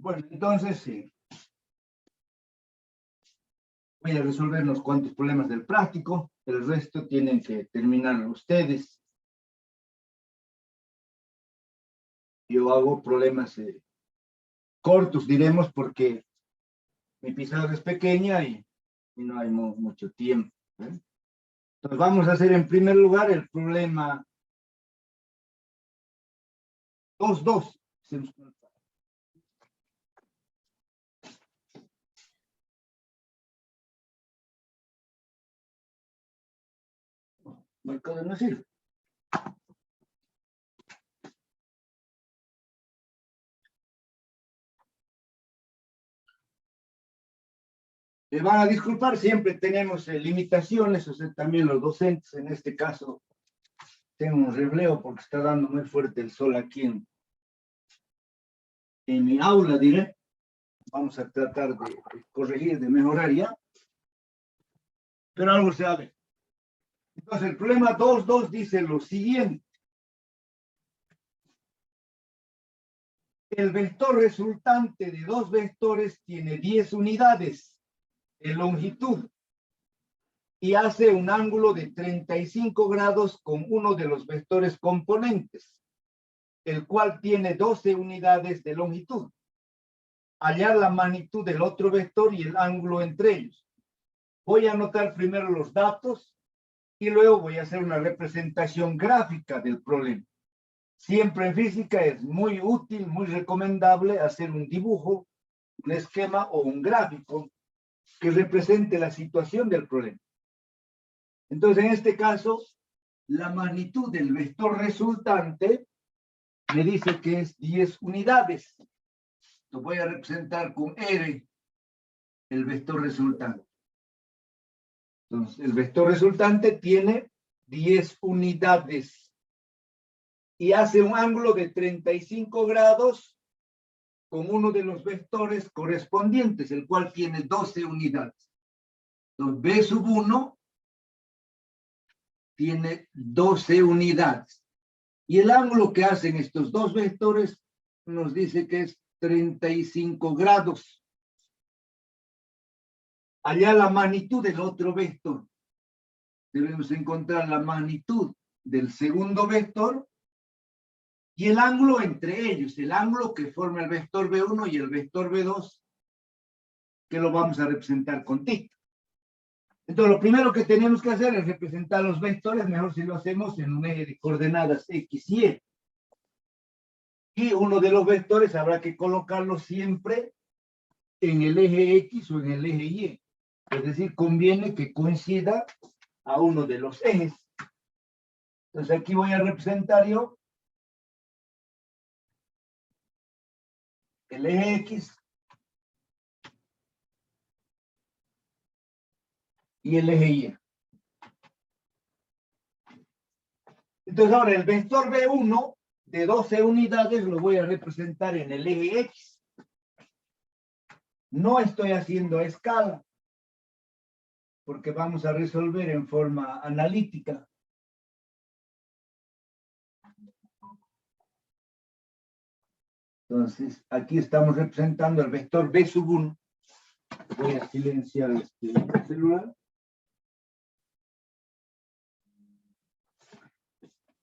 Bueno, entonces voy a resolver unos cuantos problemas del práctico. El resto tienen que terminar ustedes. Yo hago problemas cortos, diremos, porque mi pizarra es pequeña y no hay mucho tiempo. Entonces vamos a hacer en primer lugar el problema 2.2. Marcador no sirve. Me van a disculpar, siempre tenemos limitaciones, o sea, también los docentes, en este caso, tengo un rebleo porque está dando muy fuerte el sol aquí en mi aula, diré. Vamos a tratar de corregir, de mejorar ya, pero algo se sabe. Entonces, el problema 2.2 dice lo siguiente. El vector resultante de dos vectores tiene 10 unidades de longitud y hace un ángulo de 35 grados con uno de los vectores componentes, el cual tiene 12 unidades de longitud. Hallar la magnitud del otro vector y el ángulo entre ellos. Voy a anotar primero los datos y luego voy a hacer una representación gráfica del problema. Siempre en física es muy útil, muy recomendable hacer un dibujo, un esquema o un gráfico que represente la situación del problema. Entonces, en este caso, la magnitud del vector resultante me dice que es 10 unidades. Lo voy a representar con R, el vector resultante. Entonces, el vector resultante tiene 10 unidades y hace un ángulo de 35 grados con uno de los vectores correspondientes, el cual tiene 12 unidades. Entonces, B sub 1 tiene 12 unidades. Y el ángulo que hacen estos dos vectores nos dice que es 35 grados. Allá la magnitud del otro vector. Debemos encontrar la magnitud del segundo vector y el ángulo entre ellos, el ángulo que forma el vector B1 y el vector B2, que lo vamos a representar con θ. Entonces, lo primero que tenemos que hacer es representar los vectores, mejor si lo hacemos en un eje de coordenadas X y Y. Y uno de los vectores habrá que colocarlo siempre en el eje X o en el eje Y. Es decir, conviene que coincida a uno de los ejes. Entonces, aquí voy a representar yo el eje X y el eje Y. Entonces, ahora el vector B1 de 12 unidades lo voy a representar en el eje X. No estoy haciendo a escala, porque vamos a resolver en forma analítica. Entonces, aquí estamos representando el vector B sub 1. Voy a silenciar este celular.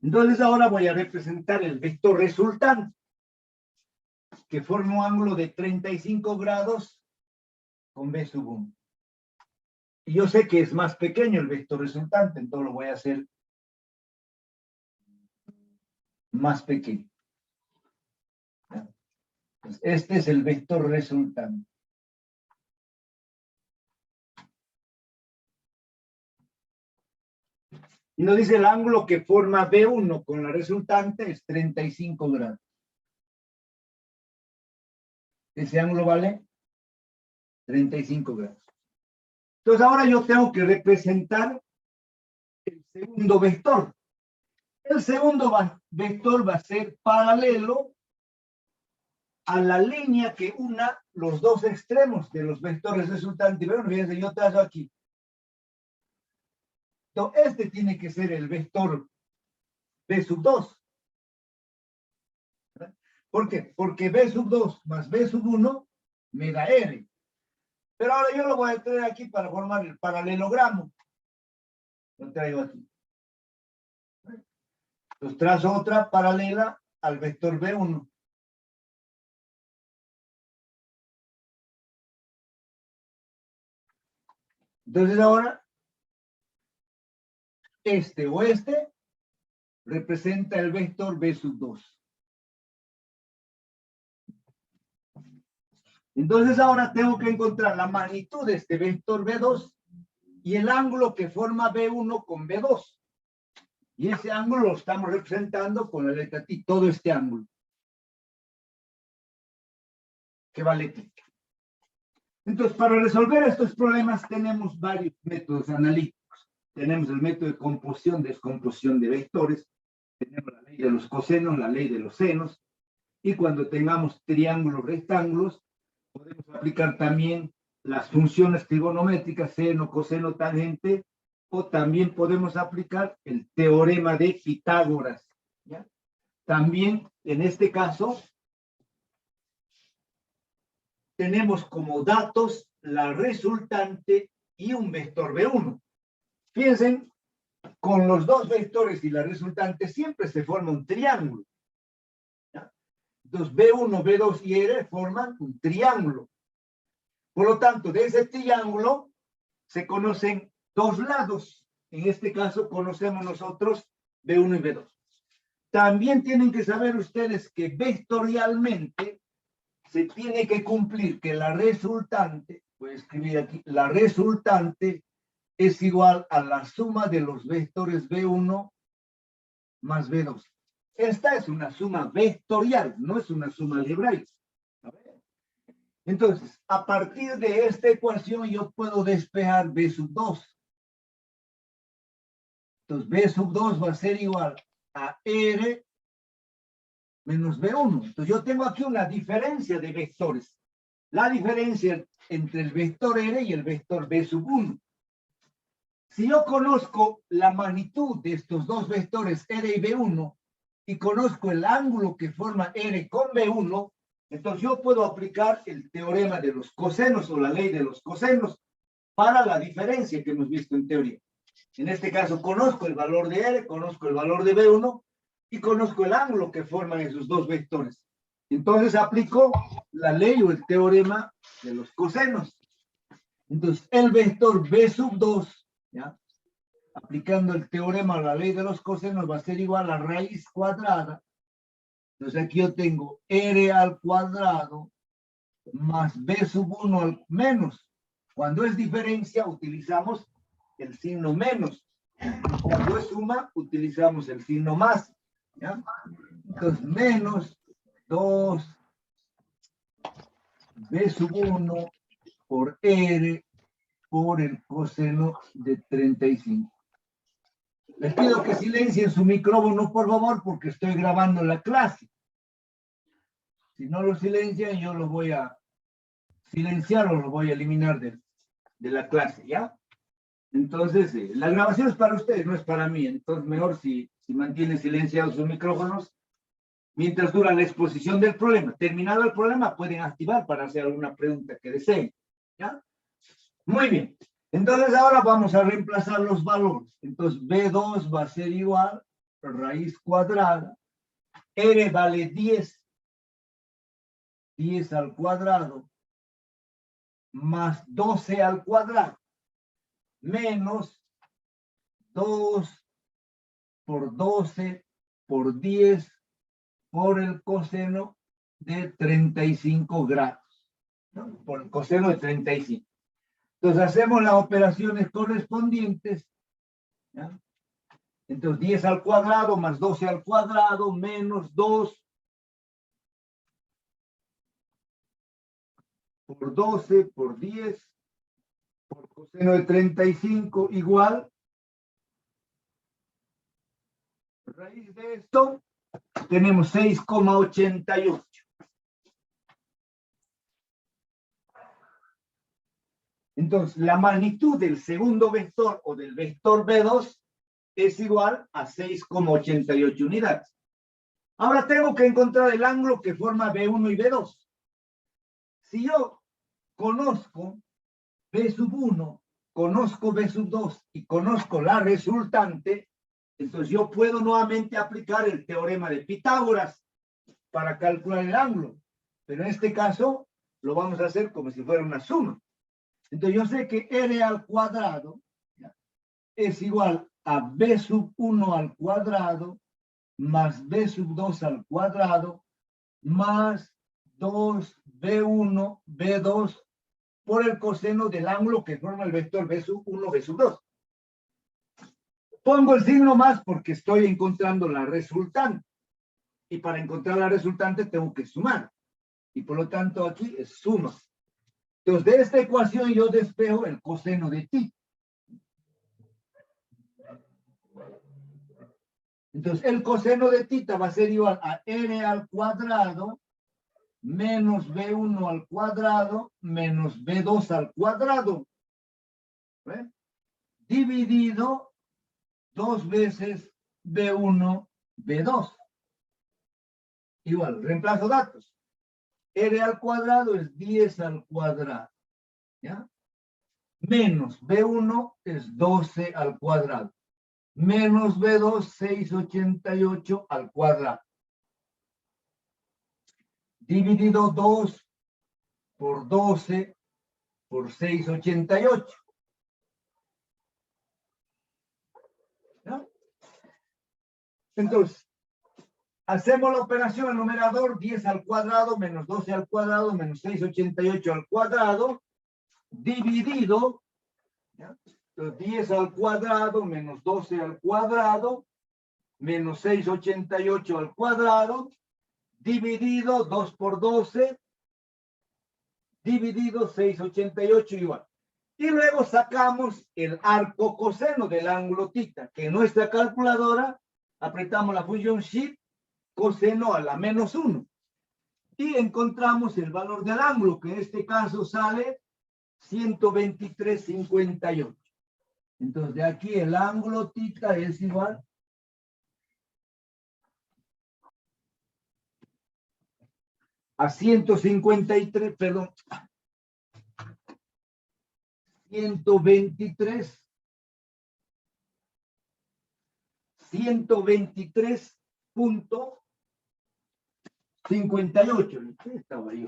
Entonces, ahora voy a representar el vector resultante, que forma un ángulo de 35 grados con B sub 1. Y yo sé que es más pequeño el vector resultante, entonces lo voy a hacer más pequeño. Entonces, este es el vector resultante. Y nos dice el ángulo que forma B1 con la resultante es 35 grados. Ese ángulo vale 35 grados. Entonces ahora yo tengo que representar el segundo vector. El segundo vector va a ser paralelo a la línea que una los dos extremos de los vectores resultantes. Bueno, fíjense, yo trazo aquí. Entonces, este tiene que ser el vector B sub 2. ¿Por qué? Porque B sub 2 más B sub 1 me da R. Pero ahora yo lo voy a traer aquí para formar el paralelogramo. Lo traigo aquí. Entonces trazo otra paralela al vector B1. Entonces ahora, este o este representa el vector B sub 2. Entonces ahora tengo que encontrar la magnitud de este vector B2 y el ángulo que forma B1 con B2. Y ese ángulo lo estamos representando con la letra T, todo este ángulo. Que vale T. Entonces, para resolver estos problemas tenemos varios métodos analíticos. Tenemos el método de composición, descomposición de vectores. Tenemos la ley de los cosenos, la ley de los senos. Y cuando tengamos triángulos, rectángulos, podemos aplicar también las funciones trigonométricas, seno, coseno, tangente, o también podemos aplicar el teorema de Pitágoras, ¿ya? También, en este caso, tenemos como datos la resultante y un vector B1. Fíjense, con los dos vectores y la resultante siempre se forma un triángulo, ¿ya? Entonces, B1, B2 y R forman un triángulo. Por lo tanto, de ese triángulo se conocen dos lados. En este caso, conocemos nosotros B1 y B2. También tienen que saber ustedes que vectorialmente se tiene que cumplir que la resultante, voy a escribir aquí, la resultante es igual a la suma de los vectores B1 más B2. Esta es una suma vectorial, no es una suma algebraica. Entonces, a partir de esta ecuación yo puedo despejar B sub 2. Entonces, B sub 2 va a ser igual a R menos B1. Entonces, yo tengo aquí una diferencia de vectores. La diferencia entre el vector R y el vector B sub 1. Si yo conozco la magnitud de estos dos vectores R y B1 y conozco el ángulo que forma R con B1, entonces yo puedo aplicar el teorema de los cosenos o la ley de los cosenos para la diferencia que hemos visto en teoría. En este caso, conozco el valor de R, conozco el valor de B1 y conozco el ángulo que forman esos dos vectores. Entonces aplico la ley o el teorema de los cosenos. Entonces, el vector B sub 2, ¿ya? Aplicando el teorema o la ley de los cosenos, va a ser igual a raíz cuadrada. Entonces aquí yo tengo R al cuadrado más B sub 1 al menos. Cuando es diferencia, utilizamos el signo menos. Cuando es suma, utilizamos el signo más, ¿ya? Entonces, menos 2 B sub 1 por R por el coseno de 35. Les pido que silencien su micrófono, por favor, porque estoy grabando la clase. Si no lo silencian, yo lo voy a silenciar o lo voy a eliminar de la clase, ¿ya? Entonces, la grabación es para ustedes, no es para mí. Entonces, mejor si mantienen silenciados sus micrófonos mientras dura la exposición del problema. Terminado el problema, pueden activar para hacer alguna pregunta que deseen, ¿ya? Muy bien. Entonces, ahora vamos a reemplazar los valores. Entonces, B2 va a ser igual a raíz cuadrada. R vale 10. 10 al cuadrado más 12 al cuadrado menos 2 por 12 por 10 por el coseno de 35 grados, ¿no? Por el coseno de 35. Entonces hacemos las operaciones correspondientes, ¿ya? Entonces 10 al cuadrado más 12 al cuadrado menos 2 por 12 por 10 por coseno de 35 igual raíz de esto tenemos 6,88. Entonces, la magnitud del segundo vector o del vector B2 es igual a 6,88 unidades. Ahora tengo que encontrar el ángulo que forma B1 y B2. Si yo conozco B sub 1, conozco B sub 2 y conozco la resultante, entonces yo puedo nuevamente aplicar el teorema de Pitágoras para calcular el ángulo. Pero en este caso lo vamos a hacer como si fuera una suma. Entonces yo sé que R al cuadrado es igual a B sub 1 al cuadrado más B sub 2 al cuadrado más 2B1, B2 por el coseno del ángulo que forma el vector B sub 1, B sub 2. Pongo el signo más porque estoy encontrando la resultante. Y para encontrar la resultante tengo que sumar. Y por lo tanto aquí es suma. Entonces de esta ecuación yo despejo el coseno de θ. Entonces el coseno de θ va a ser igual a R al cuadrado menos B1 al cuadrado menos B2 al cuadrado. ¿Ve? Dividido 2 veces B1, B2. Igual, reemplazo datos. R al cuadrado es 10 al cuadrado. ¿Ya? Menos B1 es 12 al cuadrado. Menos B2, 688 al cuadrado. Dividido 2 por 12 por 688. ¿Ya? Entonces, hacemos la operación al numerador, 10 al cuadrado menos 12 al cuadrado menos 688 al cuadrado, dividido, ¿ya? Entonces, 10 al cuadrado menos 12 al cuadrado menos 688 al cuadrado, dividido 2 por 12, dividido 688 igual. Y luego sacamos el arco coseno del ángulo θ, que en nuestra calculadora apretamos la función shift coseno a la menos 1. Y encontramos el valor del ángulo, que en este caso sale 123,58. Entonces, de aquí el ángulo θ es igual a 153, perdón, 123,58. ¿Qué estaba yo?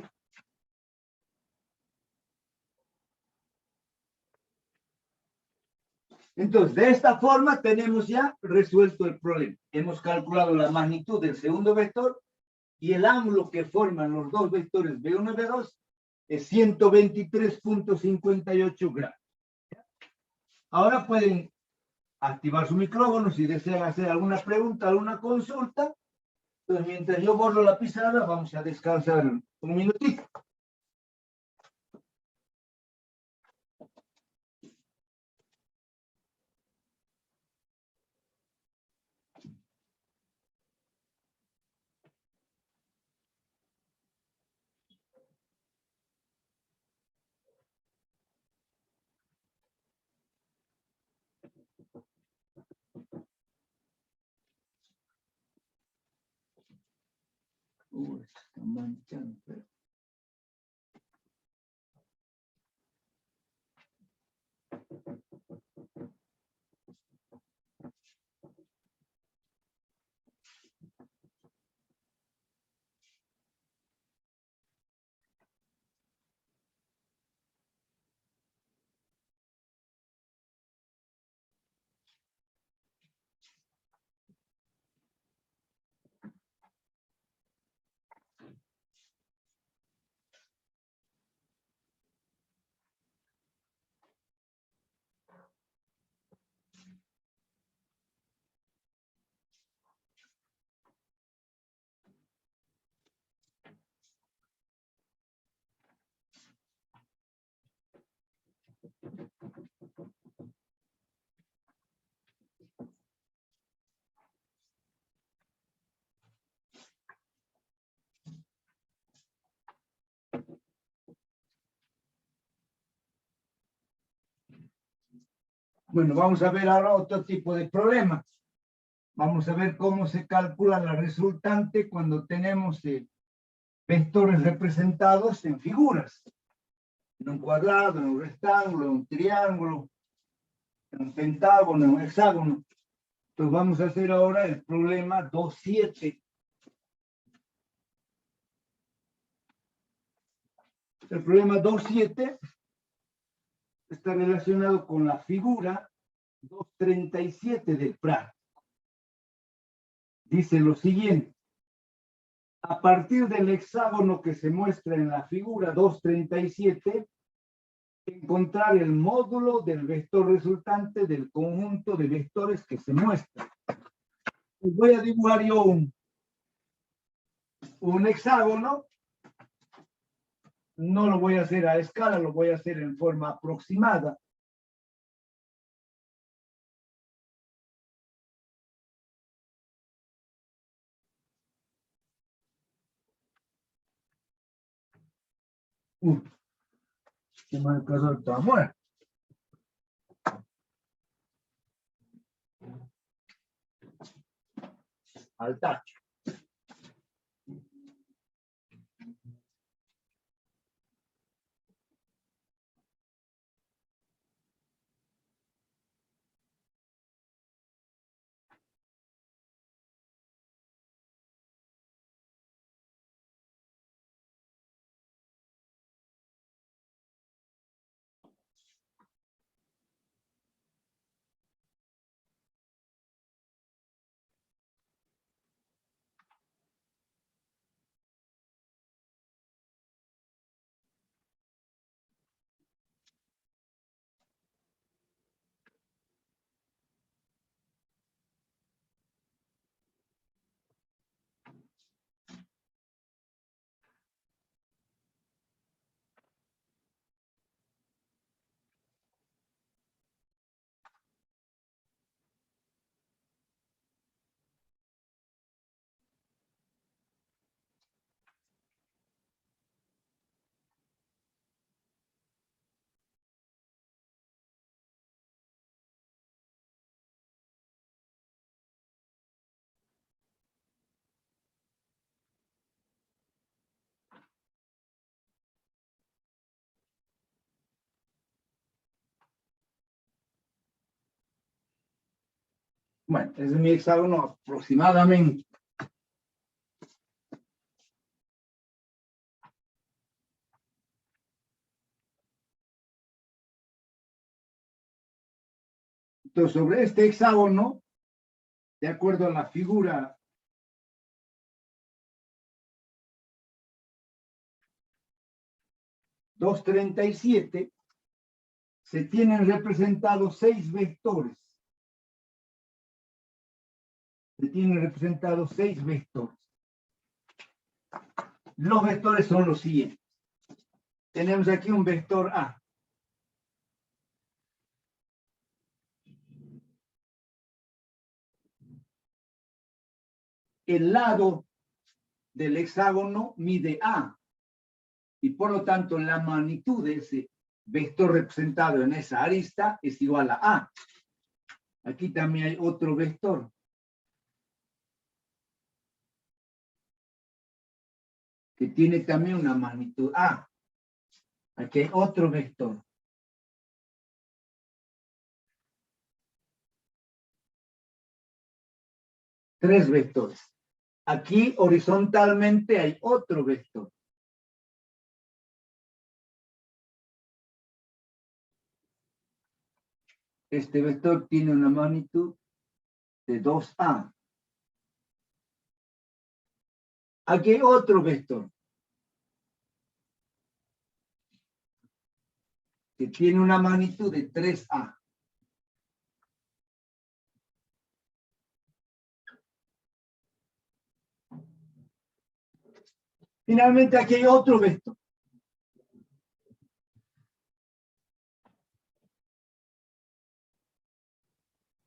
Entonces, de esta forma tenemos ya resuelto el problema. Hemos calculado la magnitud del segundo vector y el ángulo que forman los dos vectores B1 y B2 es 123,58 grados. Ahora pueden activar su micrófono si desean hacer alguna pregunta, alguna consulta. Entonces, mientras yo borro la pizarra, vamos a descansar un minutito. Está manchando. Bueno, vamos a ver ahora otro tipo de problema. Vamos a ver cómo se calcula la resultante cuando tenemos vectores representados en figuras. En un cuadrado, en un rectángulo, en un triángulo, en un pentágono, en un hexágono. Entonces vamos a hacer ahora el problema 2.7. El problema 2.7 está relacionado con la figura 2.37 del práctico. Dice lo siguiente. A partir del hexágono que se muestra en la figura 2.37, encontrar el módulo del vector resultante del conjunto de vectores que se muestra. Voy a dibujar yo un hexágono. No lo voy a hacer a escala, lo voy a hacer en forma aproximada. Se me alcanzó el muerto. Al tacho. Bueno, ese es mi hexágono aproximadamente. Entonces, sobre este hexágono, de acuerdo a la figura (2.37), se tienen representados 6 vectores. Se tienen representados 6 vectores. Los vectores son los siguientes. Tenemos aquí un vector A. El lado del hexágono mide A. Y por lo tanto, la magnitud de ese vector representado en esa arista es igual a A. Aquí también hay otro vector. Que tiene también una magnitud A. Aquí hay otro vector. Tres vectores. Aquí horizontalmente hay otro vector. Este vector tiene una magnitud de 2A. Aquí hay otro vector que tiene una magnitud de 3A. Finalmente, aquí hay otro vector.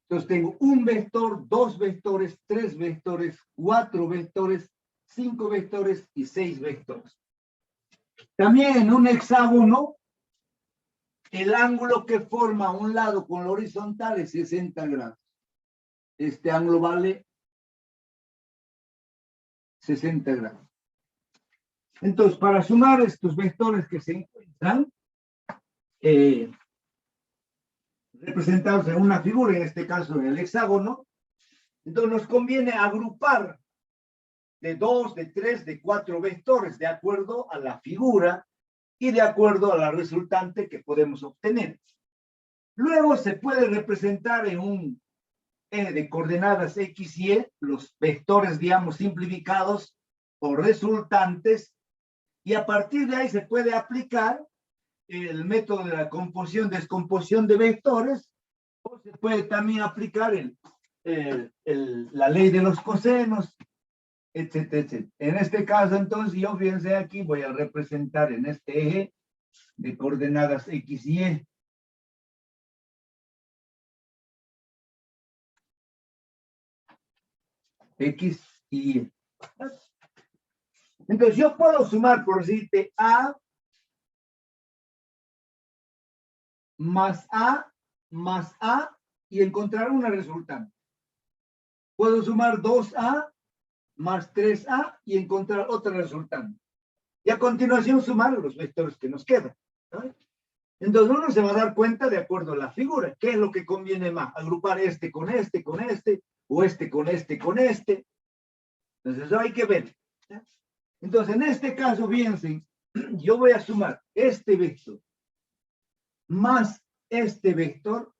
Entonces tengo un vector, dos vectores, tres vectores, cuatro vectores, cinco vectores y seis vectores. También en un hexágono, el ángulo que forma un lado con la horizontal es 60 grados. Este ángulo vale 60 grados. Entonces, para sumar estos vectores que se encuentran representados en una figura, en este caso en el hexágono, entonces nos conviene agrupar de 2, de 3, de 4 vectores, de acuerdo a la figura y de acuerdo a la resultante que podemos obtener. Luego se puede representar en un de coordenadas X y Y, los vectores, digamos, simplificados o resultantes, y a partir de ahí se puede aplicar el método de la composición, descomposición de vectores, o se puede también aplicar la ley de los cosenos, etcétera, etcétera. En este caso, entonces, yo, fíjense aquí, voy a representar en este eje de coordenadas X y Y. X y Y. Entonces, yo puedo sumar, por decirte, A más A más A y encontrar una resultante. Puedo sumar 2A más 3A y encontrar otra resultante. Y a continuación sumar los vectores que nos quedan, ¿no? Entonces uno se va a dar cuenta de acuerdo a la figura, qué es lo que conviene más, agrupar este, o este con este con este. Entonces eso hay que ver. Entonces en este caso, fíjense, yo voy a sumar este vector más este vector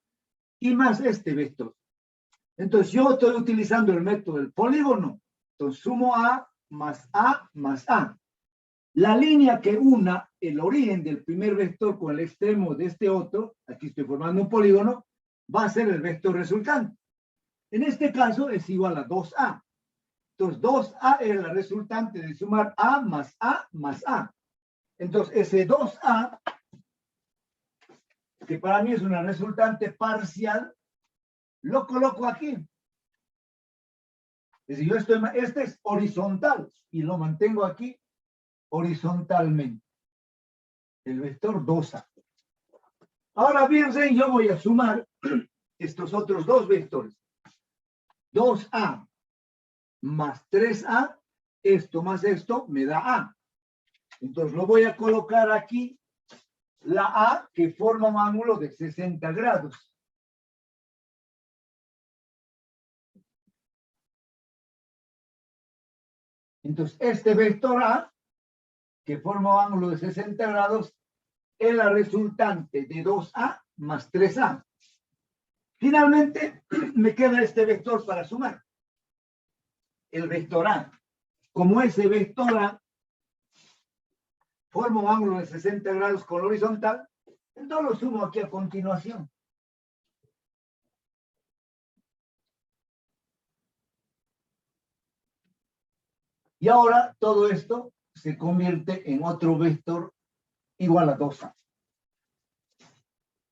y más este vector. Entonces yo estoy utilizando el método del polígono. Entonces sumo A más A más A. La línea que una el origen del primer vector con el extremo de este otro, aquí estoy formando un polígono, va a ser el vector resultante. En este caso es igual a 2A. Entonces 2A es la resultante de sumar A más A más A. Entonces ese 2A, que para mí es una resultante parcial, lo coloco aquí. Es decir, este es horizontal y lo mantengo aquí horizontalmente. El vector 2A. Ahora fíjense, yo voy a sumar estos otros dos vectores. 2A más 3A, esto más esto me da A. Entonces lo voy a colocar aquí, la A que forma un ángulo de 60 grados. Entonces este vector A, que forma un ángulo de 60 grados, es la resultante de 2A más 3A. Finalmente, me queda este vector para sumar. El vector A. Como ese vector A forma un ángulo de 60 grados con horizontal, entonces lo sumo aquí a continuación. Y ahora todo esto se convierte en otro vector igual a 2A.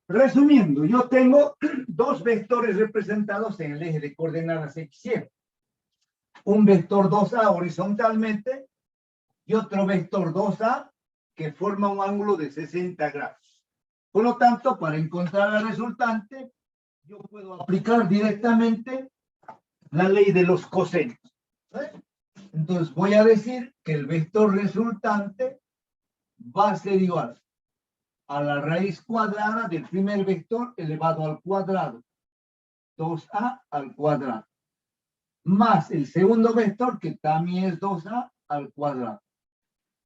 Resumiendo, yo tengo dos vectores representados en el eje de coordenadas X, Y. Un vector 2A horizontalmente y otro vector 2A que forma un ángulo de 60 grados. Por lo tanto, para encontrar la resultante, yo puedo aplicar directamente la ley de los cosenos. Entonces voy a decir que el vector resultante va a ser igual a la raíz cuadrada del primer vector elevado al cuadrado, 2A al cuadrado, más el segundo vector que también es 2A al cuadrado,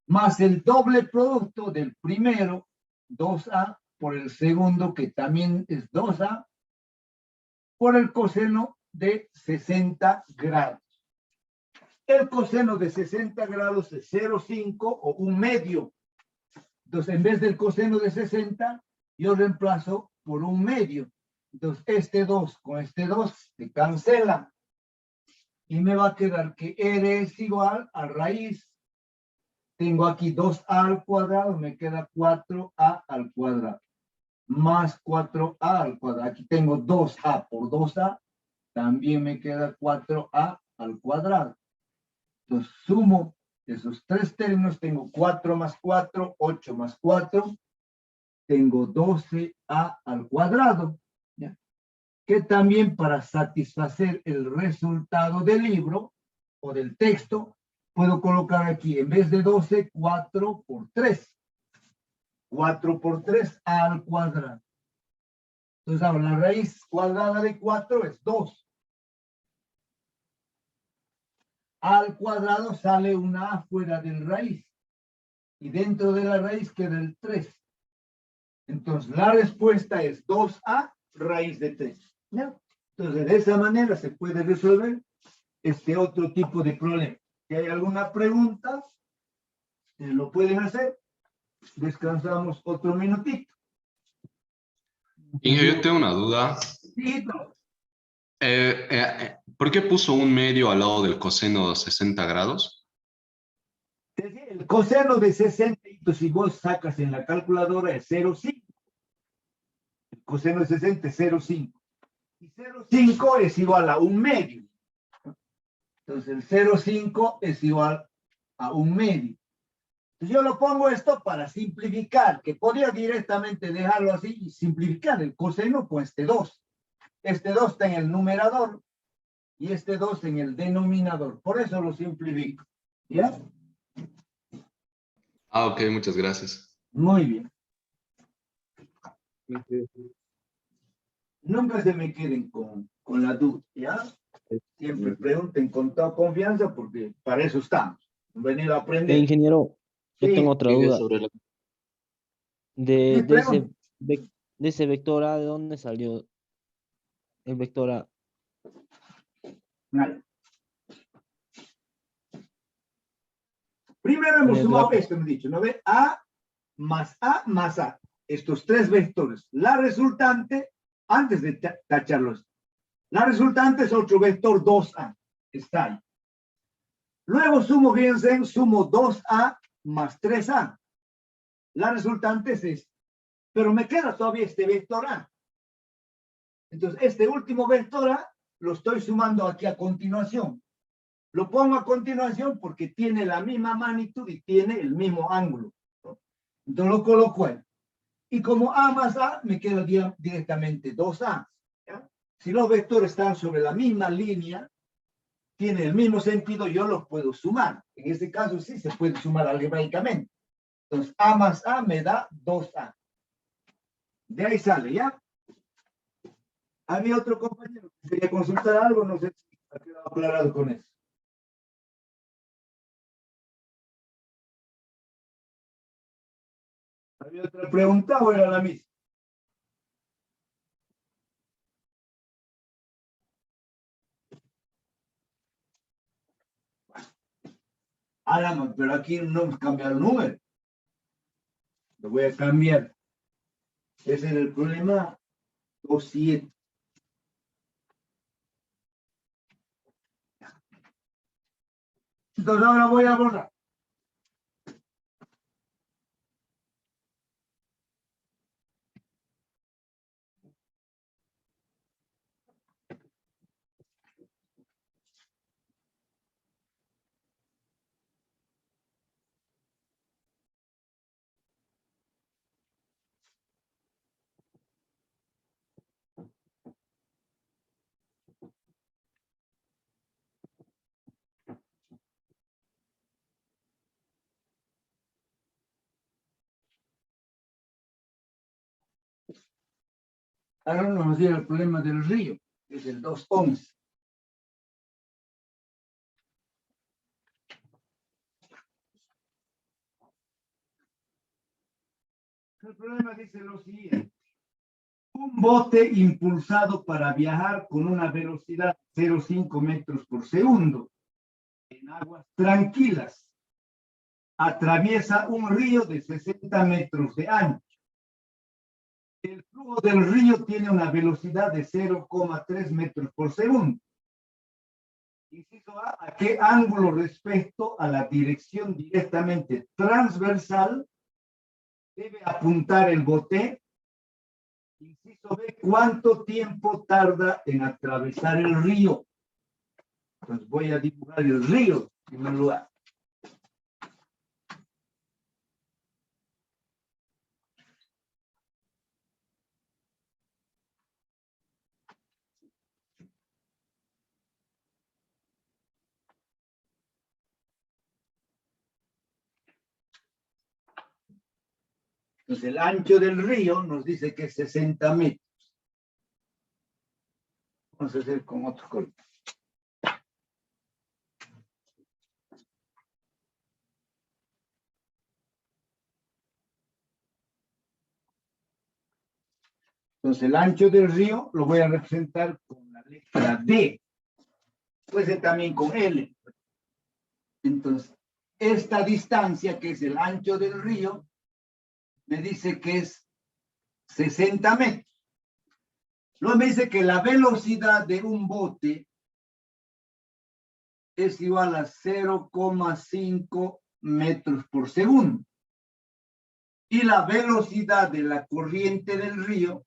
más el doble producto del primero, 2A, por el segundo que también es 2A, por el coseno de 60 grados. El coseno de 60 grados es 0,5 o un medio. Entonces, en vez del coseno de 60, yo reemplazo por un medio. Entonces, este 2 con este 2 se cancela. Y me va a quedar que R es igual a raíz. Tengo aquí 2A al cuadrado, me queda 4A al cuadrado. Más 4A al cuadrado. Aquí tengo 2A por 2A. También me queda 4A al cuadrado. Entonces, sumo esos tres términos, tengo 4 más 4, 8 más 4, tengo 12A al cuadrado. ¿Ya? que también para satisfacer el resultado del libro o del texto, puedo colocar aquí, en vez de 12, 4 por 3. 4 por 3 al cuadrado. Entonces, ahora la raíz cuadrada de 4 es 2. Al cuadrado sale una A fuera del raíz. Y dentro de la raíz queda el 3. Entonces, la respuesta es 2A raíz de 3. ¿No? Entonces, de esa manera se puede resolver este otro tipo de problema. Si hay alguna pregunta, lo pueden hacer. Descansamos otro minutito. Inge, yo tengo una duda. Sí, no. ¿Por qué puso un medio al lado del coseno de 60 grados? El coseno de 60, si vos sacas en la calculadora, es 0,5. El coseno de 60 es 0,5. Y 0,5 es igual a un medio. Entonces, el 0,5 es igual a un medio. Entonces, yo lo pongo esto para simplificar, que podría directamente dejarlo así y simplificar el coseno con este 2. Este 2 está en el numerador y este 2 en el denominador. Por eso lo simplifico. ¿Ya? Ah, ok, muchas gracias. Muy bien. Nunca se me queden con la duda, ¿ya? Siempre pregunten con toda confianza porque para eso estamos. Han venido a aprender. Ingeniero, yo tengo Sí, otra duda. sí, De, de ese, pregunten. de ese vector A, ¿de dónde salió el vector A? Vale. Primero hemos En el sumado gráfico. esto, me he dicho, ¿no ve? A más A más A. Estos tres vectores. La resultante, antes de tacharlos, la resultante es otro vector 2A. Está ahí. Luego sumo, fíjense, sumo 2A más 3A. La resultante es esta. Pero me queda todavía este vector A. Entonces, este último vector A lo estoy sumando aquí a continuación. Lo pongo a continuación porque tiene la misma magnitud y tiene el mismo ángulo. Entonces lo coloco ahí. Y como A más A, me queda directamente 2A. ¿Ya? Si los vectores están sobre la misma línea, tienen el mismo sentido, yo los puedo sumar. En este caso sí se puede sumar algebraicamente. Entonces A más A me da 2A. De ahí sale, ¿ya? Había otro compañero que quería consultar algo, no sé si ha quedado aclarado con eso. ¿Había otra pregunta o era la misma? Álamo, pero aquí no hemos cambiado el número. Lo voy a cambiar. Ese es el problema 27. Entonces ahora voy a borrar. Ahora nos vamos a ir al problema del río, que es el 211. El problema dice lo siguiente. Un bote impulsado para viajar con una velocidad de 0,5 metros por segundo en aguas tranquilas atraviesa un río de 60 metros de ancho. El flujo del río tiene una velocidad de 0,3 metros por segundo. Inciso A, ¿a qué ángulo respecto a la dirección directamente transversal debe apuntar el bote? Inciso B, ¿cuánto tiempo tarda en atravesar el río? Entonces voy a dibujar el río en primer lugar. Entonces el ancho del río nos dice que es 60 metros. Vamos a hacer con otro color. Entonces el ancho del río lo voy a representar con la letra D. Puede ser también con L. Entonces, esta distancia, que es el ancho del río, me dice que es 60 metros. Luego me dice que la velocidad de un bote es igual a 0,5 metros por segundo. Y la velocidad de la corriente del río,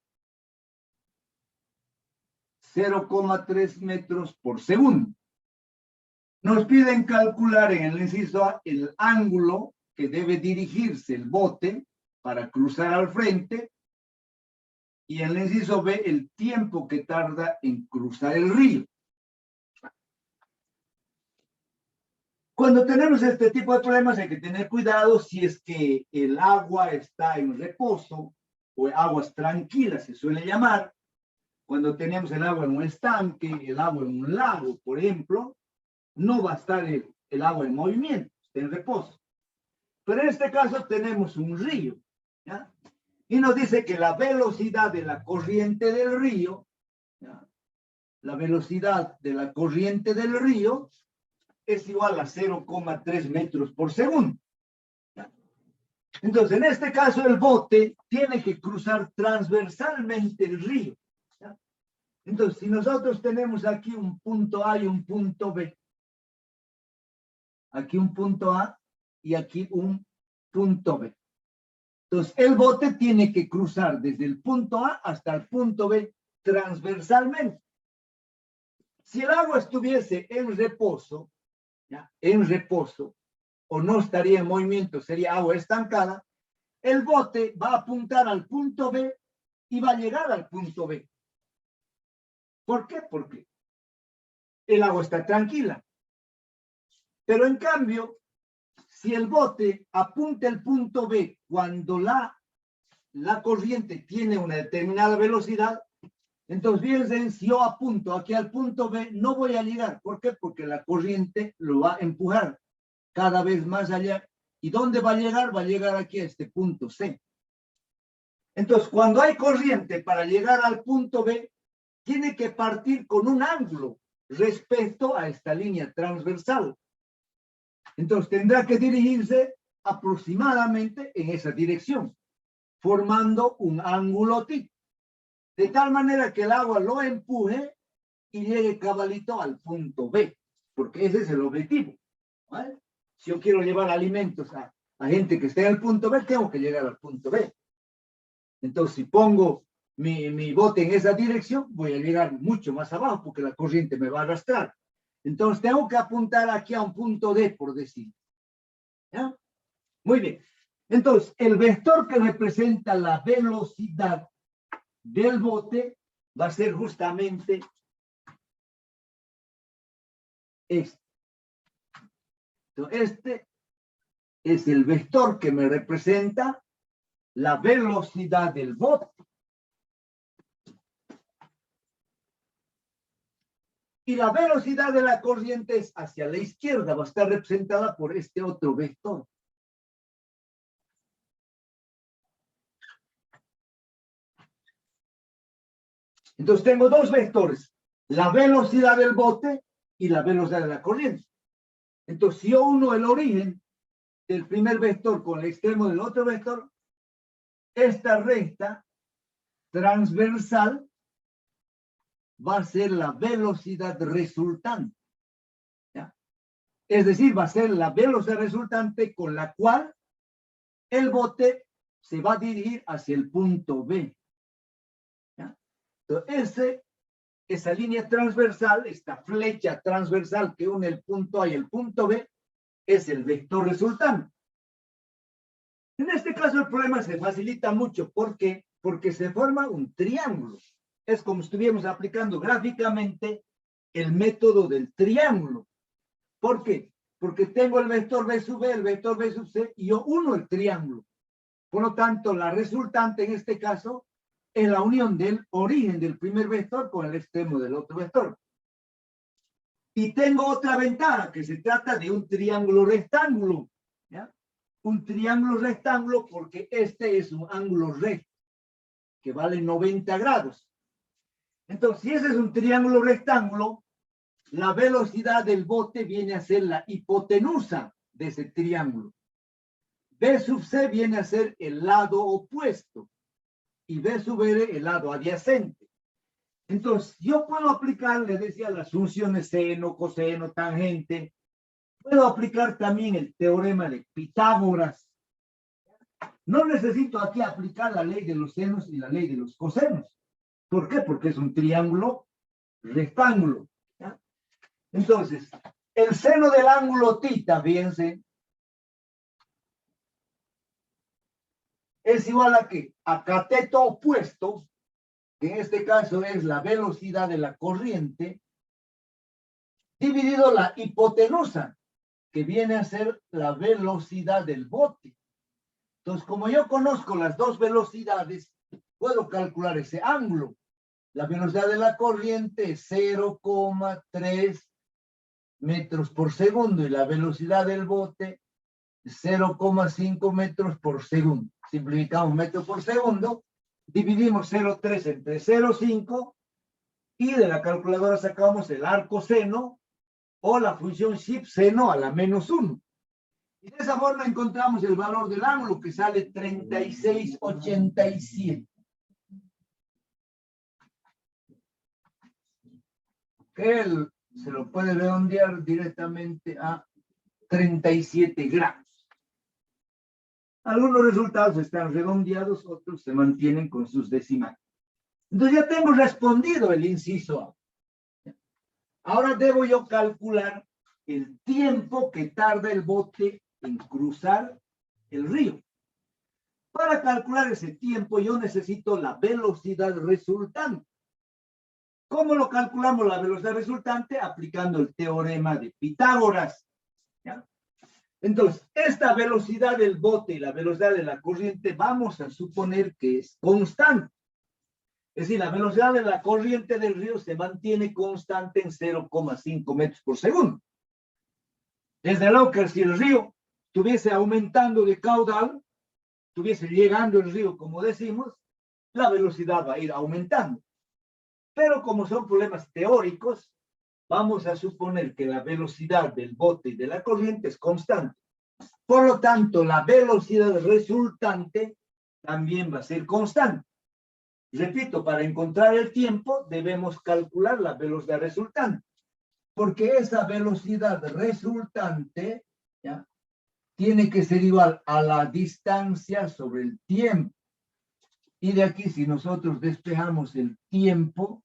0,3 metros por segundo. Nos piden calcular en el inciso A el ángulo que debe dirigirse el bote para cruzar al frente, y en el inciso B el tiempo que tarda en cruzar el río. Cuando tenemos este tipo de problemas hay que tener cuidado si es que el agua está en reposo o aguas tranquilas se suele llamar. Cuando tenemos el agua en un estanque, el agua en un lago, por ejemplo, no va a estar el agua en movimiento, está en reposo. Pero en este caso tenemos un río, ¿ya? Y nos dice que la velocidad de la corriente del río, ¿ya? La velocidad de la corriente del río es igual a 0,3 metros por segundo. ¿Ya? Entonces, en este caso, el bote tiene que cruzar transversalmente el río. ¿Ya? Entonces, si nosotros tenemos aquí un punto A y un punto B, aquí un punto A y aquí un punto B. Entonces, el bote tiene que cruzar desde el punto A hasta el punto B transversalmente. Si el agua estuviese en reposo, ¿ya? En reposo, o no estaría en movimiento, sería agua estancada, el bote va a apuntar al punto B y va a llegar al punto B. ¿Por qué? Porque el agua está tranquila. Pero en cambio, si el bote apunta al punto B cuando la corriente tiene una determinada velocidad, entonces fíjense, si yo apunto aquí al punto B, no voy a llegar. ¿Por qué? Porque la corriente lo va a empujar cada vez más allá. ¿Y dónde va a llegar? Va a llegar aquí a este punto C. Entonces, cuando hay corriente para llegar al punto B, tiene que partir con un ángulo respecto a esta línea transversal. Entonces, tendrá que dirigirse aproximadamente en esa dirección, formando un ángulo θ, de tal manera que el agua lo empuje y llegue cabalito al punto B, porque ese es el objetivo, ¿vale? Si yo quiero llevar alimentos a gente que esté en el punto B, tengo que llegar al punto B. Entonces, si pongo mi bote en esa dirección, voy a llegar mucho más abajo, porque la corriente me va a arrastrar. Entonces, tengo que apuntar aquí a un punto D, por decir. ¿Ya? Muy bien. Entonces, el vector que representa la velocidad del bote va a ser justamente este. Entonces, este es el vector que me representa la velocidad del bote. Y la velocidad de la corriente es hacia la izquierda, va a estar representada por este otro vector. Entonces tengo dos vectores, la velocidad del bote y la velocidad de la corriente. Entonces, si yo uno el origen del primer vector con el extremo del otro vector, esta recta transversal va a ser la velocidad resultante. ¿Ya? Es decir, va a ser la velocidad resultante con la cual el bote se va a dirigir hacia el punto B. ¿Ya? Entonces, esa línea transversal, esta flecha transversal que une el punto A y el punto B, es el vector resultante. En este caso el problema se facilita mucho. ¿Por qué? Porque se forma un triángulo. Es como si estuviéramos aplicando gráficamente el método del triángulo. ¿Por qué? Porque tengo el vector B sub B, el vector B sub C, y yo uno el triángulo. Por lo tanto, la resultante en este caso es la unión del origen del primer vector con el extremo del otro vector. Y tengo otra ventaja, que se trata de un triángulo rectángulo. ¿Ya? Un triángulo rectángulo porque este es un ángulo recto que vale 90 grados. Entonces, si ese es un triángulo rectángulo, la velocidad del bote viene a ser la hipotenusa de ese triángulo. B sub C viene a ser el lado opuesto y B sub R el lado adyacente. Entonces, yo puedo aplicar, les decía, las funciones seno, coseno, tangente. Puedo aplicar también el teorema de Pitágoras. No necesito aquí aplicar la ley de los senos y la ley de los cosenos. ¿Por qué? Porque es un triángulo rectángulo. ¿Ya? Entonces, el seno del ángulo θ, fíjense, es igual a ¿qué? A cateto opuesto, que en este caso es la velocidad de la corriente, dividido la hipotenusa, que viene a ser la velocidad del bote. Entonces, como yo conozco las dos velocidades, puedo calcular ese ángulo. La velocidad de la corriente es 0,3 metros por segundo y la velocidad del bote es 0,5 metros por segundo. Simplificamos metros por segundo, dividimos 0,3 entre 0,5 y de la calculadora sacamos el arco seno o la función ship seno a la menos 1. Y de esa forma encontramos el valor del ángulo que sale 36,87. Que él se lo puede redondear directamente a 37 gramos. Algunos resultados están redondeados, otros se mantienen con sus decimales. Entonces ya tengo respondido el inciso A. Ahora debo yo calcular el tiempo que tarda el bote en cruzar el río. Para calcular ese tiempo yo necesito la velocidad resultante. ¿Cómo lo calculamos la velocidad resultante? Aplicando el teorema de Pitágoras. ¿Ya? Entonces, esta velocidad del bote y la velocidad de la corriente vamos a suponer que es constante. Es decir, la velocidad de la corriente del río se mantiene constante en 0,5 metros por segundo. Desde luego que si el río estuviese aumentando de caudal, estuviese llegando el río, como decimos, la velocidad va a ir aumentando. Pero como son problemas teóricos, vamos a suponer que la velocidad del bote y de la corriente es constante. Por lo tanto, la velocidad resultante también va a ser constante. Repito, para encontrar el tiempo debemos calcular la velocidad resultante, porque esa velocidad resultante, ¿ya?, tiene que ser igual a la distancia sobre el tiempo. Y de aquí, si nosotros despejamos el tiempo,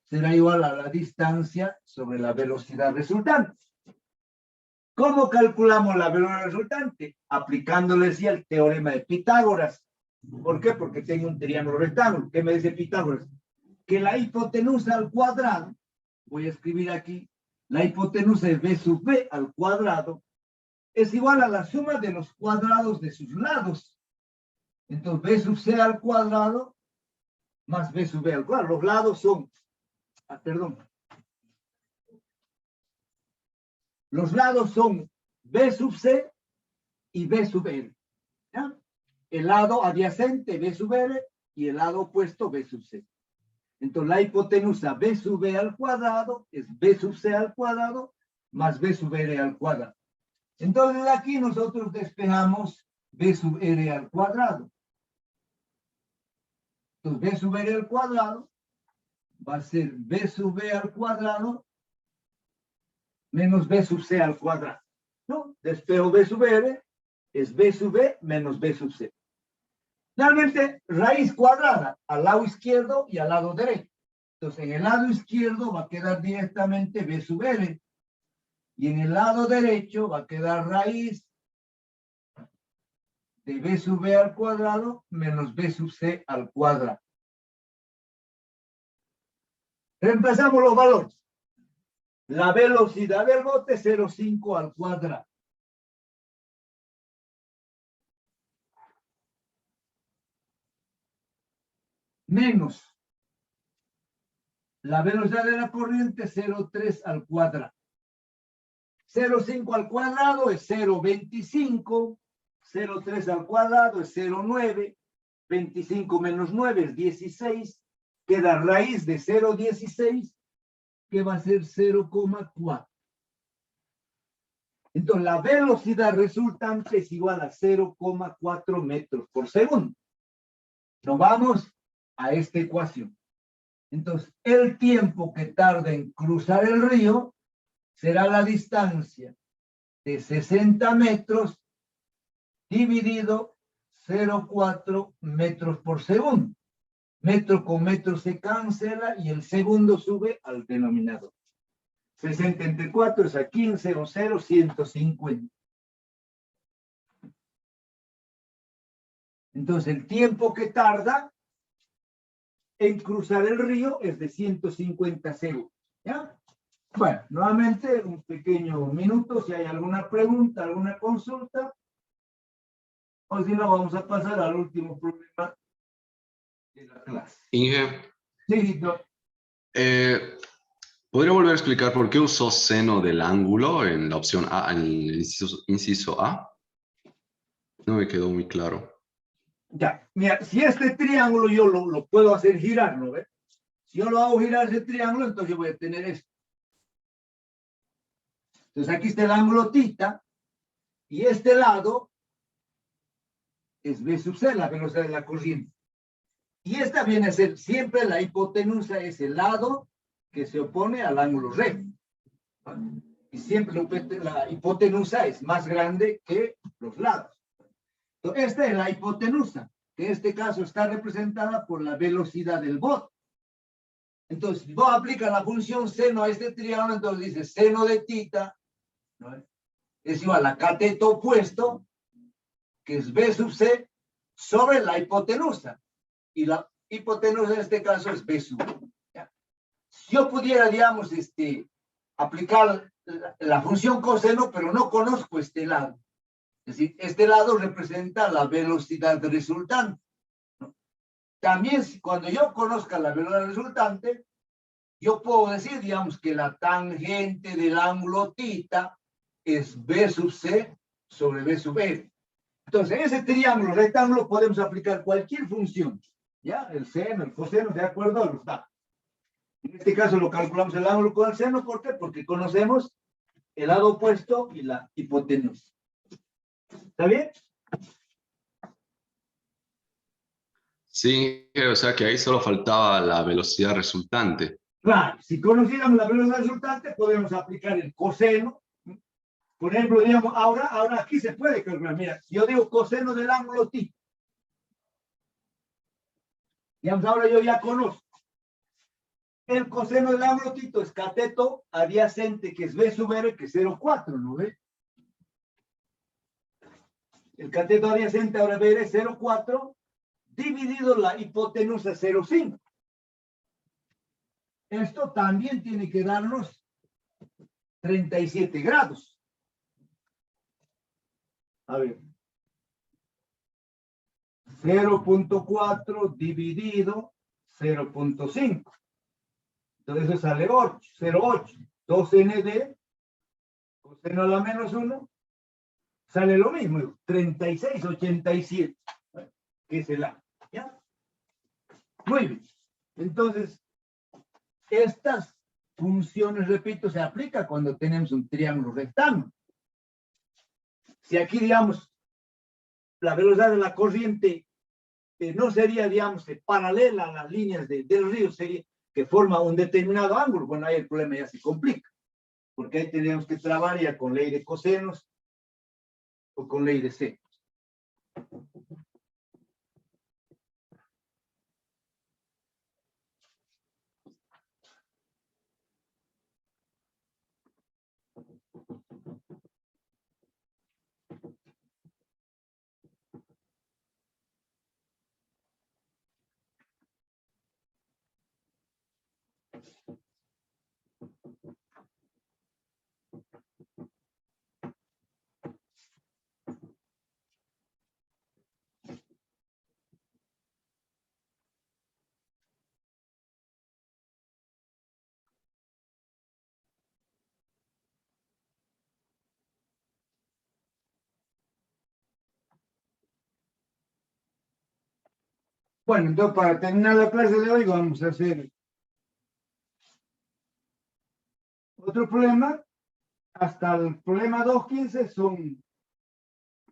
será igual a la distancia sobre la velocidad resultante. ¿Cómo calculamos la velocidad resultante? Aplicándole sí el teorema de Pitágoras. ¿Por qué? Porque tengo un triángulo rectángulo. ¿Qué me dice Pitágoras? Que la hipotenusa al cuadrado, voy a escribir aquí, la hipotenusa es b sub b al cuadrado, es igual a la suma de los cuadrados de sus lados. Entonces, b sub c al cuadrado más b sub b al cuadrado. Los lados son, los lados son b sub c y b sub r. ¿Ya? El lado adyacente b sub r y el lado opuesto b sub c. Entonces, la hipotenusa b sub b al cuadrado es b sub c al cuadrado más b sub r al cuadrado. Entonces, aquí nosotros despejamos b sub r al cuadrado. Entonces, b sub r al cuadrado va a ser b sub b al cuadrado menos b sub c al cuadrado. ¿No? Despejo b sub r es b sub b menos b sub c. Realmente, raíz cuadrada al lado izquierdo y al lado derecho. Entonces, en el lado izquierdo va a quedar directamente b sub r. Y en el lado derecho va a quedar raíz de b sub b al cuadrado menos b sub c al cuadrado. Reemplazamos los valores. La velocidad del bote 0,5 al cuadrado. menos la velocidad de la corriente 0,3 al cuadrado. 0,5 al cuadrado es 0,25. 0,3 al cuadrado es 0,9. 25 menos 9 es 16. Queda raíz de 0,16, que va a ser 0,4. Entonces, la velocidad resultante es igual a 0,4 metros por segundo. Nos vamos a esta ecuación. Entonces, el tiempo que tarda en cruzar el río será la distancia de 60 metros dividido 0,4 metros por segundo. Metro con metro se cancela y el segundo sube al denominador. 60 entre 4 es a 15 o 0, 150. Entonces, el tiempo que tarda en cruzar el río es de 150 segundos. ¿Ya? Bueno, nuevamente un pequeño minuto, si hay alguna pregunta, alguna consulta, o si no, vamos a pasar al último problema de la clase. Inge, Sí, no. ¿podría volver a explicar por qué usó seno del ángulo en la opción A, en el inciso A? No me quedó muy claro. Ya, mira, si este triángulo yo lo puedo hacer girar, ¿no ves? Si yo lo hago girar ese triángulo, entonces yo voy a tener esto. Entonces aquí está el ángulo θ, y este lado es B sub C, la velocidad de la corriente. Y esta viene a ser siempre la hipotenusa, es el lado que se opone al ángulo recto. Y siempre la hipotenusa es más grande que los lados. Entonces, esta es la hipotenusa, que en este caso está representada por la velocidad del bote. Entonces, si vos aplicas la función seno a este triángulo, entonces dice seno de θ, ¿no? Es igual a cateto opuesto, que es B sub C, sobre la hipotenusa. Y la hipotenusa en este caso es B sub C. ¿Ya? Si yo pudiera, digamos, aplicar la función coseno, pero no conozco este lado. Es decir, este lado representa la velocidad resultante, ¿no? También, cuando yo conozca la velocidad resultante, yo puedo decir, digamos, que la tangente del ángulo θ es B sub C sobre B sub R. Entonces, en ese triángulo rectángulo podemos aplicar cualquier función, ¿ya? El seno, el coseno, de acuerdo a los datos. En este caso lo calculamos el ángulo con el seno, ¿por qué? Porque conocemos el lado opuesto y la hipotenusa. ¿Está bien? Sí, o sea que ahí solo faltaba la velocidad resultante. Claro, si conociéramos la velocidad resultante, podemos aplicar el coseno. Por ejemplo, digamos, ahora aquí se puede calcular. Mira, si yo digo coseno del ángulo θ, digamos, ahora yo ya conozco. El coseno del ángulo θ es cateto adyacente, que es B sub R, que es 0,4, ¿no ve? El cateto adyacente ahora B es 0,4, dividido la hipotenusa 0,5. Esto también tiene que darnos 37 grados. A ver. 0,4 dividido 0,5. Entonces eso sale 8, 0,8. 2nd, coseno a la menos 1, sale lo mismo, 36,87, que es el A. ¿Ya? Muy bien. Entonces, estas funciones, repito, se aplican cuando tenemos un triángulo rectángulo. Si aquí, digamos, la velocidad de la corriente no sería, digamos, paralela a las líneas del río, sería que forma un determinado ángulo, bueno, ahí el problema ya se complica, porque ahí tenemos que trabajar ya con ley de cosenos o con ley de senos. Bueno, entonces para terminar la clase de hoy vamos a hacer otro problema. Hasta el problema 2.15 son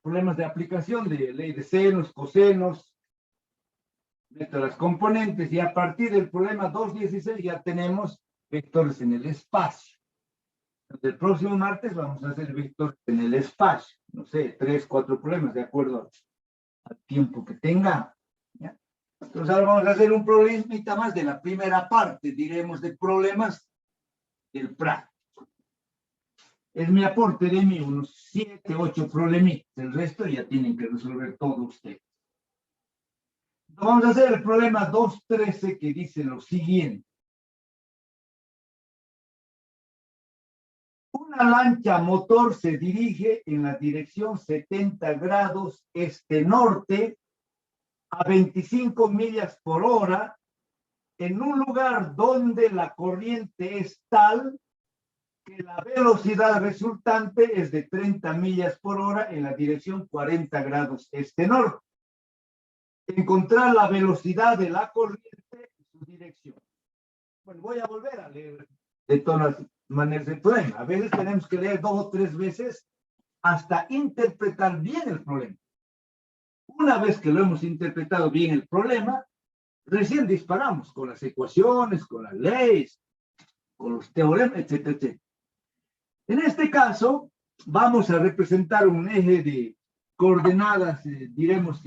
problemas de aplicación de ley de senos, cosenos, de las componentes, y a partir del problema 2.16 ya tenemos vectores en el espacio. Entonces, el próximo martes vamos a hacer vectores en el espacio. No sé, 3, 4 problemas de acuerdo al tiempo que tenga. ¿Ya? Entonces ahora vamos a hacer un problemita más de la primera parte, diremos, de problemas del práctico. Es mi aporte de mí, unos 7, 8 problemitas. El resto ya tienen que resolver todos ustedes. Vamos a hacer el problema 2.13 que dice lo siguiente. Una lancha motor se dirige en la dirección 70 grados este-norte a 25 millas por hora en un lugar donde la corriente es tal que la velocidad resultante es de 30 millas por hora en la dirección 40 grados este-norte. Encontrar la velocidad de la corriente y su dirección. Bueno, voy a volver a leer de todas maneras el problema. A veces tenemos que leer 2 o 3 veces hasta interpretar bien el problema. Una vez que lo hemos interpretado bien el problema, recién disparamos con las ecuaciones, con las leyes, con los teoremas, etcétera, etcétera. En este caso, vamos a representar un eje de coordenadas, diremos,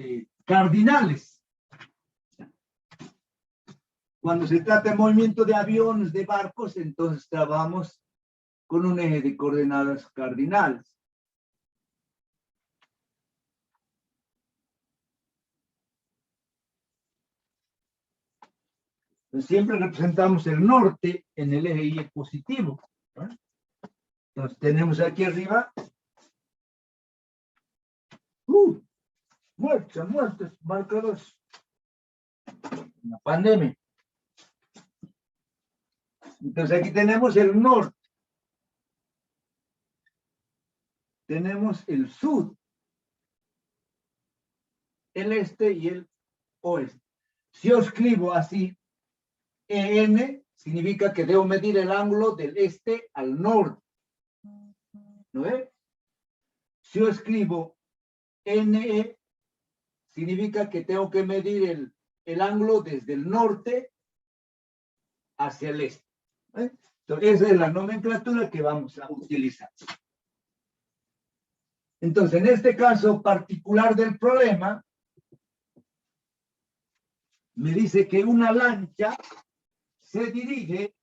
cardinales. Cuando se trata de movimiento de aviones, de barcos, entonces trabajamos con un eje de coordenadas cardinales. Entonces, siempre representamos el norte en el eje Y positivo, ¿no? Entonces tenemos aquí arriba muertes, marcados. Una pandemia. Entonces aquí tenemos el norte. Tenemos el sur. El este y el oeste. Si yo escribo así, EN significa que debo medir el ángulo del este al norte. ¿No es? Si yo escribo NE, significa que tengo que medir el ángulo desde el norte hacia el este. ¿Eh? Entonces, esa es la nomenclatura que vamos a utilizar. Entonces, en este caso particular del problema, me dice que una lancha se dirige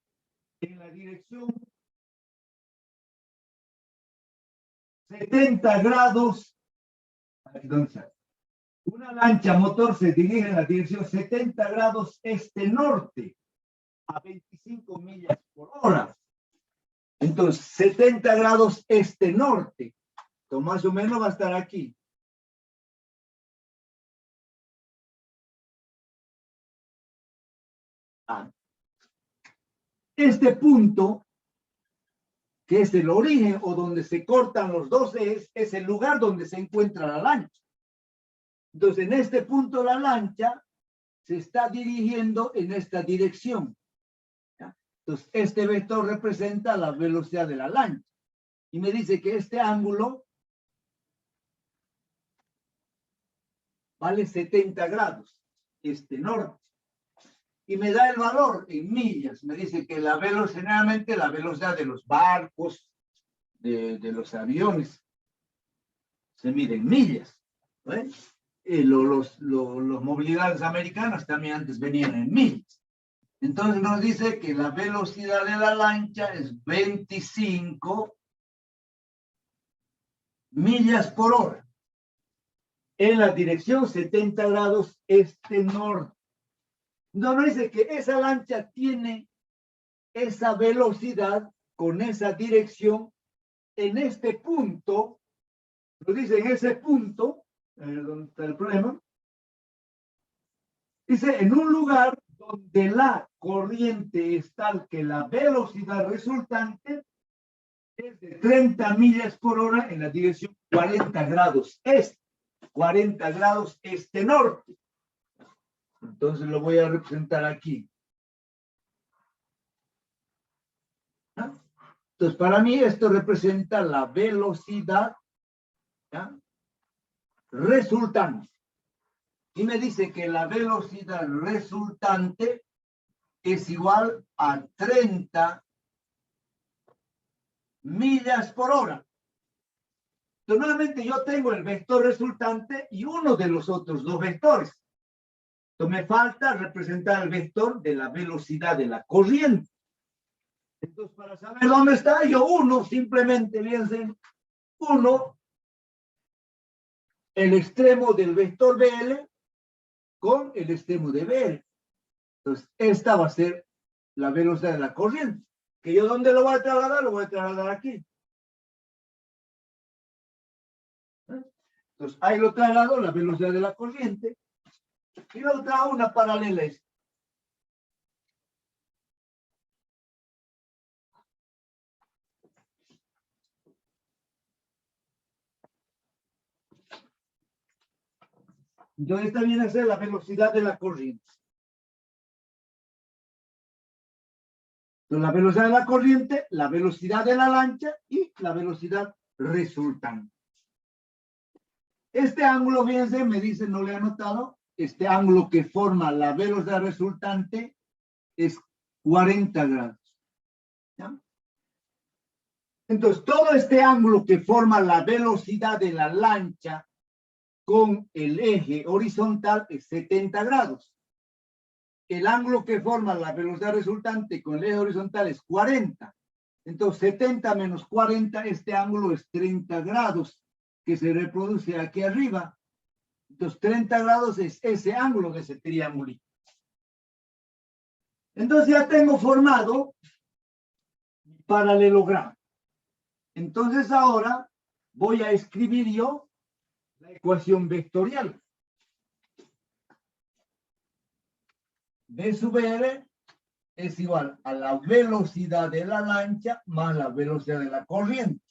en la dirección 70 grados. ¿Dónde está? Una lancha motor se dirige en la dirección 70 grados este-norte a 25 millas por hora. Entonces, 70 grados este-norte. Entonces, más o menos va a estar aquí. Este punto, que es el origen o donde se cortan los dos ejes, es el lugar donde se encuentra la lancha. Entonces, en este punto la lancha se está dirigiendo en esta dirección. ¿Ya? Entonces, este vector representa la velocidad de la lancha. Y me dice que este ángulo vale 70 grados, este-norte. Y me da el valor en millas. Me dice que la velocidad, generalmente la velocidad de los barcos, de los aviones, se mide en millas. ¿Eh? Los movilidades americanas también antes venían en millas. Entonces nos dice que la velocidad de la lancha es 25 millas por hora en la dirección 70 grados este-norte. No dice que esa lancha tiene esa velocidad con esa dirección en este punto. Lo dice en ese punto, donde está el problema. Dice en un lugar donde la corriente es tal que la velocidad resultante es de 30 millas por hora en la dirección 40 grados este, 40 grados este-norte. Entonces lo voy a representar aquí. ¿Ya? Entonces, para mí esto representa la velocidad, ¿ya?, resultante. Y me dice que la velocidad resultante es igual a 30 millas por hora. Entonces, nuevamente yo tengo el vector resultante y uno de los otros dos vectores. Entonces, me falta representar el vector de la velocidad de la corriente. Entonces, para saber dónde está, yo uno, simplemente piensen, uno, el extremo del vector BL con el extremo de BL. Entonces, esta va a ser la velocidad de la corriente. Que yo, ¿dónde lo voy a trasladar? Lo voy a trasladar aquí. Entonces, ahí lo traslado, la velocidad de la corriente, y lo trago una paralela a esta. Entonces, esta viene a ser la velocidad de la corriente. Entonces, la velocidad de la corriente, la velocidad de la lancha y la velocidad resultante. Este ángulo, fíjense, me dice, no le he anotado, este ángulo que forma la velocidad resultante es 40 grados. ¿Ya? Entonces, todo este ángulo que forma la velocidad de la lancha con el eje horizontal es 70 grados. El ángulo que forma la velocidad resultante con el eje horizontal es 40. Entonces, 70 menos 40, este ángulo es 30 grados, que se reproduce aquí arriba. Entonces, 30 grados es ese ángulo de ese triangulito. Entonces, ya tengo formado mi paralelogramo. Entonces, ahora voy a escribir yo la ecuación vectorial. V sub R es igual a la velocidad de la lancha más la velocidad de la corriente.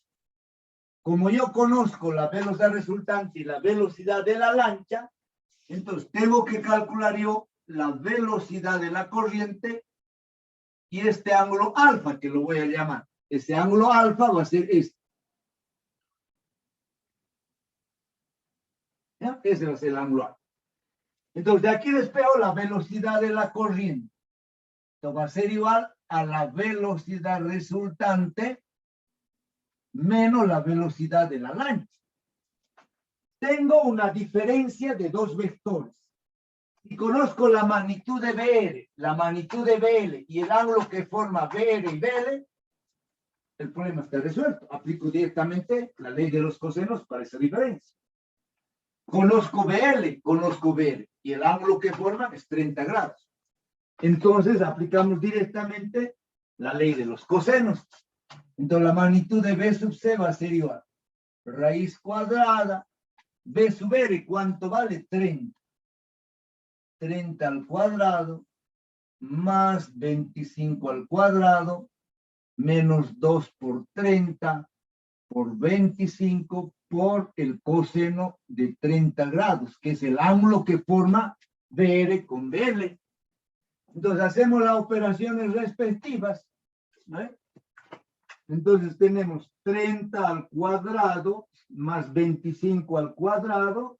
Como yo conozco la velocidad resultante y la velocidad de la lancha, entonces tengo que calcular yo la velocidad de la corriente y este ángulo alfa, que lo voy a llamar. Ese ángulo alfa va a ser este. ¿Ya? Ese va a ser el ángulo alfa. Entonces, de aquí despego la velocidad de la corriente. Esto va a ser igual a la velocidad resultante menos la velocidad de la lancha. Tengo una diferencia de dos vectores. Si conozco la magnitud de BR, la magnitud de BL y el ángulo que forma BR y BL, el problema está resuelto. Aplico directamente la ley de los cosenos para esa diferencia. Conozco BL, conozco BR y el ángulo que forman es 30 grados. Entonces aplicamos directamente la ley de los cosenos. Entonces la magnitud de B sub C va a ser igual a raíz cuadrada B sub R. ¿Cuánto vale? 30. 30 al cuadrado más 25 al cuadrado menos 2 por 30 por 25 por el coseno de 30 grados, que es el ángulo que forma BR con BL. Entonces hacemos las operaciones respectivas, ¿no? Entonces tenemos 30 al cuadrado más 25 al cuadrado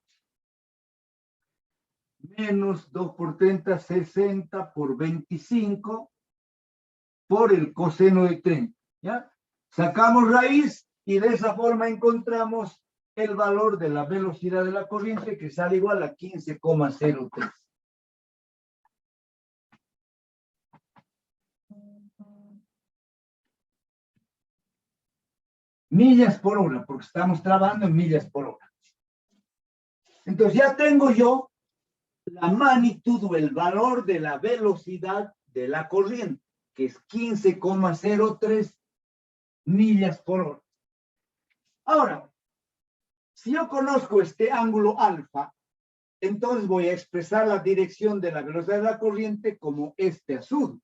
menos 2 por 30, 60 por 25 por el coseno de 30. ¿Ya? Sacamos raíz y de esa forma encontramos el valor de la velocidad de la corriente, que sale igual a 15,03. Millas por hora, porque estamos trabajando en millas por hora. Entonces ya tengo yo la magnitud o el valor de la velocidad de la corriente, que es 15,03 millas por hora. Ahora, si yo conozco este ángulo alfa, entonces voy a expresar la dirección de la velocidad de la corriente como este a sud.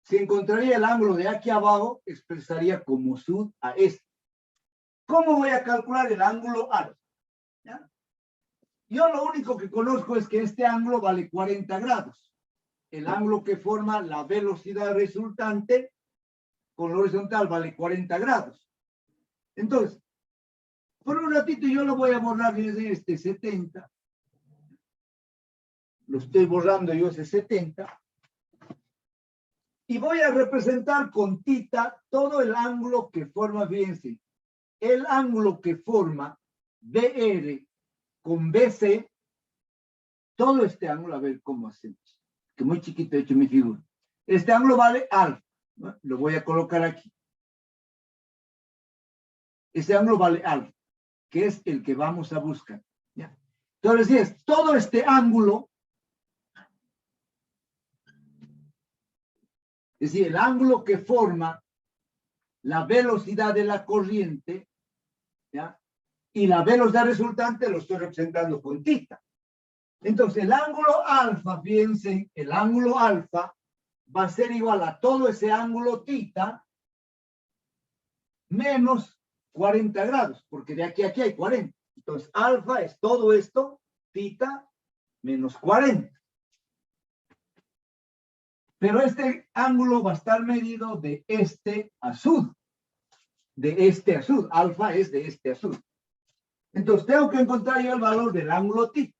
Si encontraría el ángulo de aquí abajo, expresaría como sud a este. ¿Cómo voy a calcular el ángulo alfa? ¿Ya? Yo lo único que conozco es que este ángulo vale 40 grados. El ángulo que forma la velocidad resultante con lo horizontal vale 40 grados. Entonces, por un ratito yo lo voy a borrar desde este 70. Lo estoy borrando yo ese 70. Y voy a representar con tita todo el ángulo que forma, fíjense, el ángulo que forma BR con BC, todo este ángulo, a ver cómo hacemos, que muy chiquito he hecho mi figura. Este ángulo vale alfa, ¿no? Lo voy a colocar aquí. Este ángulo vale alfa, que es el que vamos a buscar. ¿Ya? Entonces, todo este ángulo, es decir, el ángulo que forma la velocidad de la corriente, ¿ya? Y la velocidad resultante lo estoy representando con tita. Entonces, el ángulo alfa, fíjense, el ángulo alfa va a ser igual a todo ese ángulo tita menos 40 grados, porque de aquí a aquí hay 40. Entonces, alfa es todo esto, tita menos 40. Pero este ángulo va a estar medido de este a sud. De este a sud. Alfa es de este a sud. Entonces, tengo que encontrar yo el valor del ángulo tita.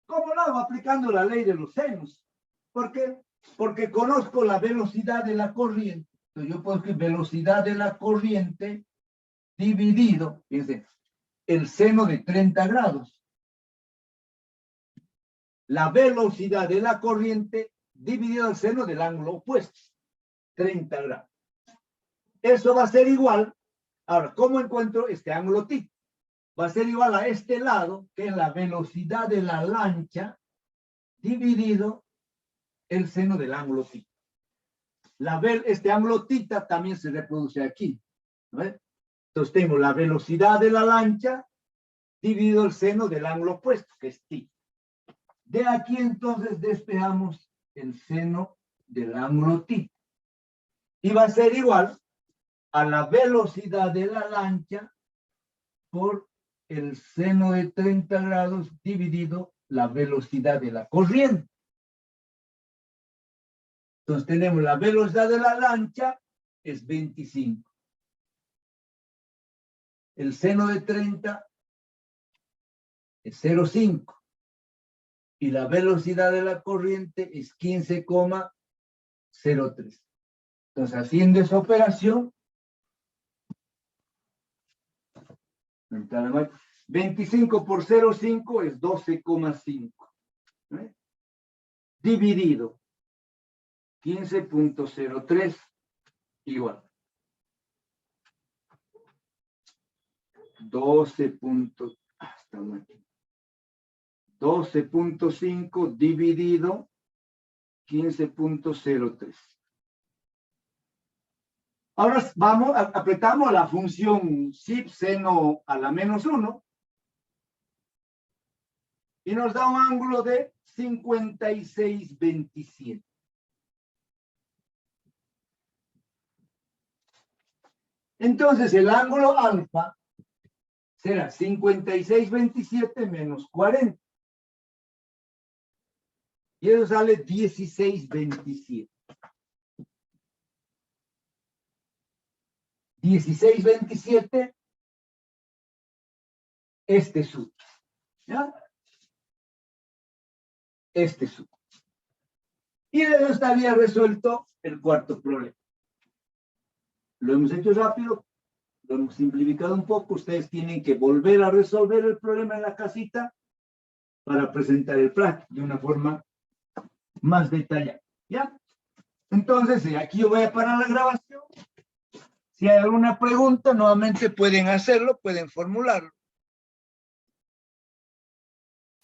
¿Cómo lo hago? Aplicando la ley de los senos. ¿Por qué? Porque conozco la velocidad de la corriente. Entonces, yo puedo escribir velocidad de la corriente dividido, fíjense, el seno de 30 grados. La velocidad de la corriente dividido el seno del ángulo opuesto, 30 grados. Eso va a ser igual. Ahora, ¿cómo encuentro este ángulo tita? Va a ser igual a este lado, que es la velocidad de la lancha, dividido el seno del ángulo tita. Este ángulo tita también se reproduce aquí. ¿Ves? Entonces tengo la velocidad de la lancha, dividido el seno del ángulo opuesto, que es tita. De aquí entonces despejamos el seno del ángulo tita. Y va a ser igual a la velocidad de la lancha por el seno de 30 grados dividido la velocidad de la corriente. Entonces tenemos la velocidad de la lancha es 25. El seno de 30 es 0,5. Y la velocidad de la corriente es 15,03. Entonces, haciendo esa operación, 25 por 0,5 es 12,5. Dividido 15,03 igual 12,5 dividido 15,03. Ahora apretamos la función SIP seno a la menos 1 y nos da un ángulo de 56,27. Entonces el ángulo alfa será 56,27 menos 40. Y eso sale 16,27. 16,27, este sud. ¿Ya? Este sud. Y de eso estaría resuelto el cuarto problema. Lo hemos hecho rápido, lo hemos simplificado un poco. Ustedes tienen que volver a resolver el problema en la casita para presentar el práctico de una forma más detallada. ¿Ya? Entonces, aquí yo voy a parar la grabación. Si hay alguna pregunta, nuevamente pueden hacerlo, pueden formularlo.